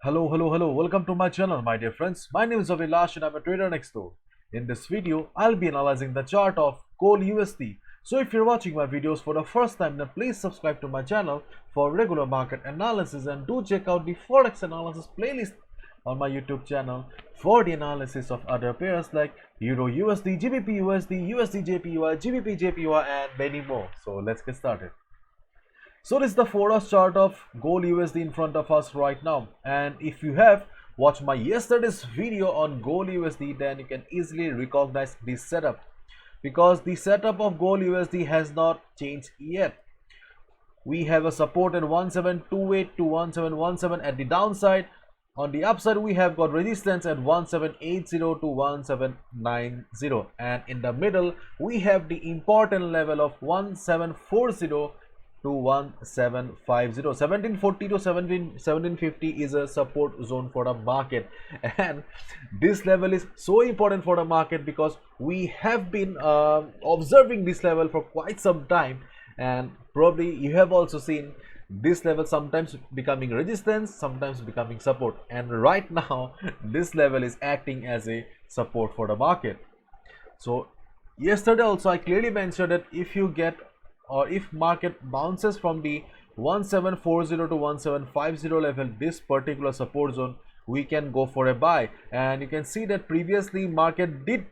Hello. Welcome to my channel, my dear friends. My name is Avilash and I'm a trader next door. In this video, I'll be analyzing the chart of gold USD. So if you're watching my videos for the first time, then please subscribe to my channel for regular market analysis and do check out the Forex analysis playlist on my YouTube channel for the analysis of other pairs like Euro USD, GBP USD, USD JPY, GBP JPY and many more. So let's get started. So this is the 4 hours chart of gold USD in front of us right now, and if you have watched my yesterday's video on gold USD, then you can easily recognize this setup because the setup of gold USD has not changed yet. We have a support at 1728 to 1717 at the downside. On the upside, we have got resistance at 1780 to 1790, and in the middle we have the important level of 1740 to 1750. 1740 to 1750 is a support zone for the market, and this level is so important for the market because we have been observing this level for quite some time, and probably you have also seen this level sometimes becoming resistance, sometimes becoming support, and right now this level is acting as a support for the market. So yesterday also I clearly mentioned that if you get or if market bounces from the 1740 to 1750 level, this particular support zone, we can go for a buy. And you can see that previously market did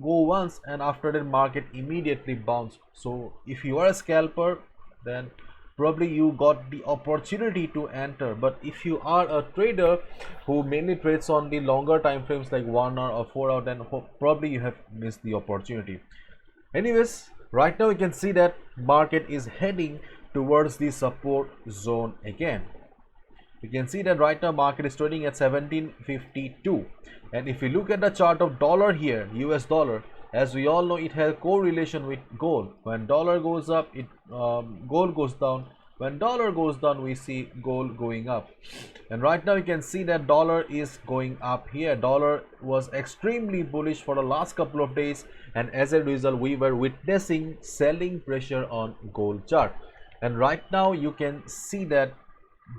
go once and after that market immediately bounced. So if you are a scalper, then probably you got the opportunity to enter, but if you are a trader who mainly trades on the longer time frames like 1 hour or 4 hour, then probably you have missed the opportunity. Anyways, right now you can see that market is heading towards the support zone again. You can see that right now market is trading at 1752, and if you look at the chart of dollar here, US dollar, as we all know, it has correlation with gold. When dollar goes up, gold goes down. When dollar goes down, we see gold going up. And right now you can see that dollar is going up here. Dollar was extremely bullish for the last couple of days, and as a result we were witnessing selling pressure on gold chart. And right now you can see that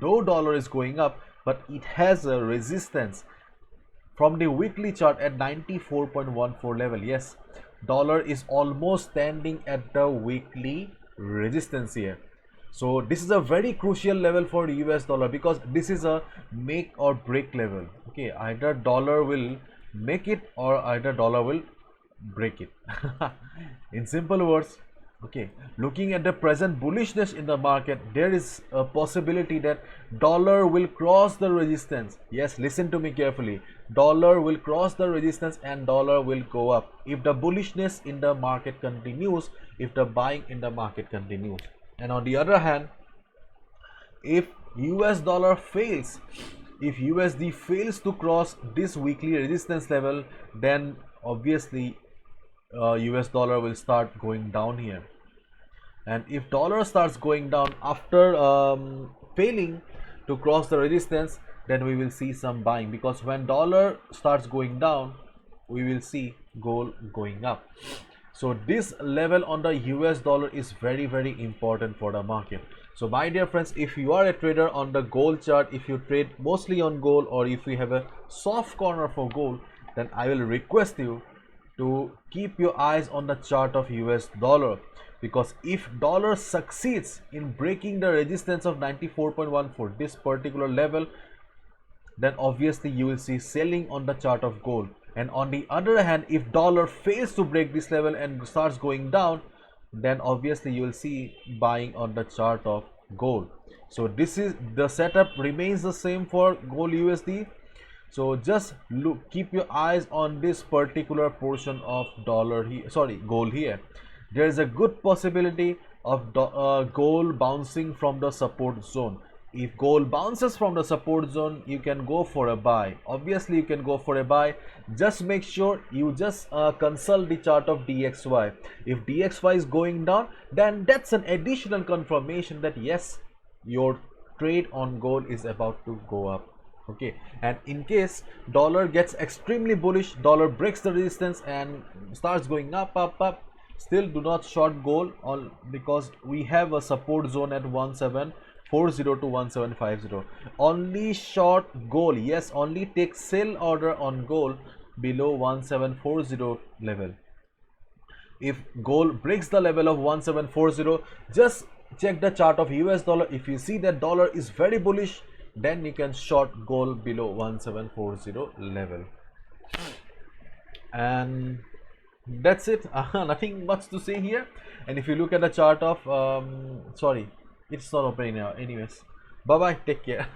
though dollar is going up, but it has a resistance from the weekly chart at 94.14 level. Yes, dollar is almost standing at the weekly resistance here. So this is a very crucial level for the US dollar because this is a make or break level. Okay, either dollar will make it or either dollar will break it. In simple words, okay, looking at the present bullishness in the market, there is a possibility that dollar will cross the resistance. Yes, listen to me carefully. Dollar will cross the resistance and dollar will go up if the bullishness in the market continues, if the buying in the market continues. And on the other hand, if US dollar fails, if USD fails to cross this weekly resistance level, then obviously US dollar will start going down here. And if dollar starts going down after failing to cross the resistance, then we will see some buying, because when dollar starts going down, we will see gold going up. So this level on the US dollar is very important for the market. So my dear friends, if you are a trader on the gold chart, if you trade mostly on gold, or if you have a soft corner for gold, then I will request you to keep your eyes on the chart of US dollar, because if dollar succeeds in breaking the resistance of 94.14, this particular level, then obviously you will see selling on the chart of gold. And on the other hand, if dollar fails to break this level and starts going down, then obviously you will see buying on the chart of gold. So this is the setup, remains the same for gold USD. So just look, keep your eyes on this particular portion of dollar here, sorry, gold here. There is a good possibility of gold bouncing from the support zone. If gold bounces from the support zone, you can go for a buy. Obviously you can go for a buy. Just make sure you just consult the chart of DXY. If DXY is going down, then that's an additional confirmation that yes, your trade on gold is about to go up. Okay, and in case dollar gets extremely bullish, dollar breaks the resistance and starts going up, still do not short gold, because we have a support zone at 1740 to 1750. Only short goal, yes, only take sell order on goal below 1740 level. If gold breaks the level of 1740, just check the chart of US dollar. If you see that dollar is very bullish, then you can short gold below 1740 level. And that's it. Nothing much to say here. And if you look at the chart of sorry, it's not opening now. Anyways, bye bye, take care.